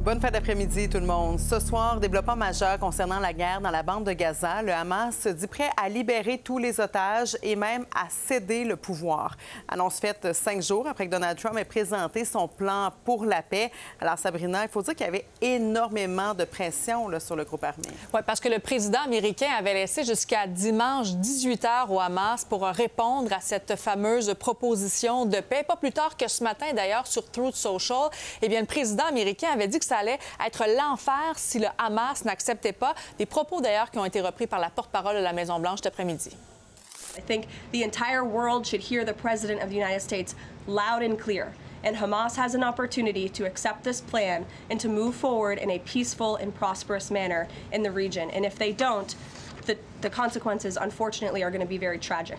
Bonne fin d'après-midi, tout le monde. Ce soir, développement majeur concernant la guerre dans la bande de Gaza. Le Hamas se dit prêt à libérer tous les otages et même à céder le pouvoir. Annonce faite 5 jours après que Donald Trump ait présenté son plan pour la paix. Alors, Sabrina, il faut dire qu'il y avait énormément de pression là, sur le groupe armé. Oui, parce que le président américain avait laissé jusqu'à dimanche 18h au Hamas pour répondre à cette fameuse proposition de paix. Pas plus tard que ce matin, d'ailleurs, sur Truth Social, eh bien, le président américain avait dit que ça allait être l'enfer si le Hamas n'acceptait pas. Des propos, d'ailleurs, qui ont été repris par la porte-parole de la Maison-Blanche cet après-midi. I think the entire world should hear the President of the United States loud and clear. And Hamas has an opportunity to accept this plan and to move forward in a peaceful and prosperous manner in the region. And if they don't, the consequences, unfortunately, are going to be very tragic.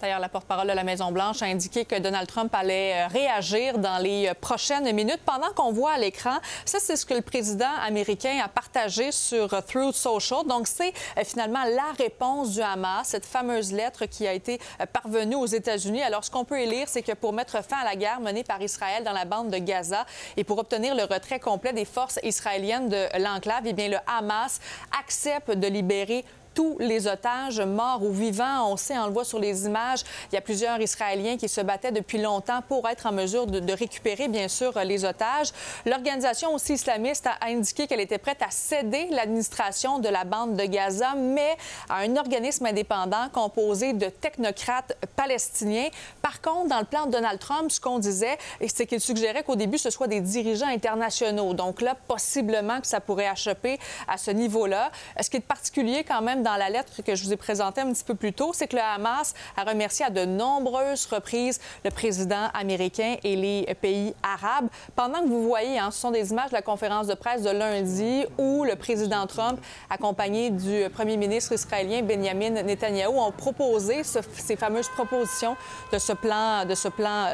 D'ailleurs, la porte-parole de la Maison-Blanche a indiqué que Donald Trump allait réagir dans les prochaines minutes. Pendant qu'on voit à l'écran, ça, c'est ce que le président américain a partagé sur Truth Social. Donc, c'est finalement la réponse du Hamas, cette fameuse lettre qui a été parvenue aux États-Unis. Alors, ce qu'on peut y lire, c'est que pour mettre fin à la guerre menée par Israël dans la bande de Gaza et pour obtenir le retrait complet des forces israéliennes de l'enclave, eh bien, le Hamas accepte de libérer tous les otages, morts ou vivants. On sait, on le voit sur les images, il y a plusieurs Israéliens qui se battaient depuis longtemps pour être en mesure de récupérer, bien sûr, les otages. L'organisation aussi islamiste a indiqué qu'elle était prête à céder l'administration de la bande de Gaza, mais à un organisme indépendant composé de technocrates palestiniens. Par contre, dans le plan de Donald Trump, ce qu'on disait, c'est qu'il suggérait qu'au début, ce soit des dirigeants internationaux. Donc là, possiblement que ça pourrait achoper à ce niveau-là. Ce qui est particulier quand même dans la lettre que je vous ai présentée un petit peu plus tôt, c'est que le Hamas a remercié à de nombreuses reprises le président américain et les pays arabes. Pendant que vous voyez, ce sont des images de la conférence de presse de lundi où le président Trump, accompagné du premier ministre israélien Benjamin Netanyahou, ont proposé ces fameuses propositions de ce plan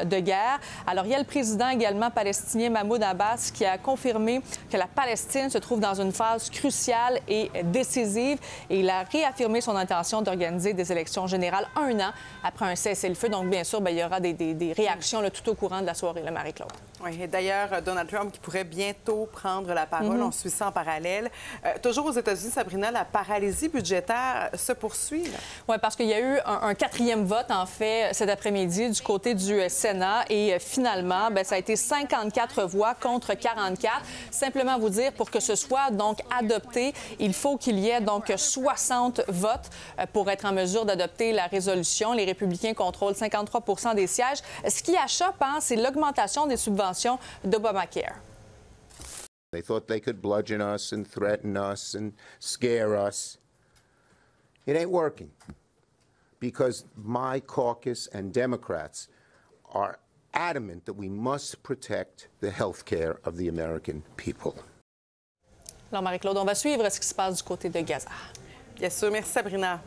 de guerre. Alors, il y a le président également palestinien Mahmoud Abbas qui a confirmé que la Palestine se trouve dans une phase cruciale et décisive et il a réaffirmé son intention d'organiser des élections générales 1 an après un cessez-le-feu. Donc, bien sûr, il y aura des réactions là, tout au courant de la soirée, là, Marie-Claude. Oui, et d'ailleurs, Donald Trump qui pourrait bientôt prendre la parole, on suit ça en parallèle. Toujours aux États-Unis, Sabrina, la paralysie budgétaire se poursuit. Oui, parce qu'il y a eu un 4e vote, en fait, cet après-midi du côté du Sénat et finalement, ça a été 54 voix contre 44. Simplement vous dire, pour que ce soit donc adopté, il faut qu'il y ait donc 60 votes pour être en mesure d'adopter la résolution. Les républicains contrôlent 53 des sièges. Ce qui achoppe, c'est l'augmentation des subventions d'Obamacare. They thought they could bludgeon us and threaten us and scare us. It ain't working because my caucus and Democrats are adamant that we must protect the health care of the American people. Alors, Marie-Claude, on va suivre ce qui se passe du côté de Gaza. Bien sûr. Merci, Sabrina.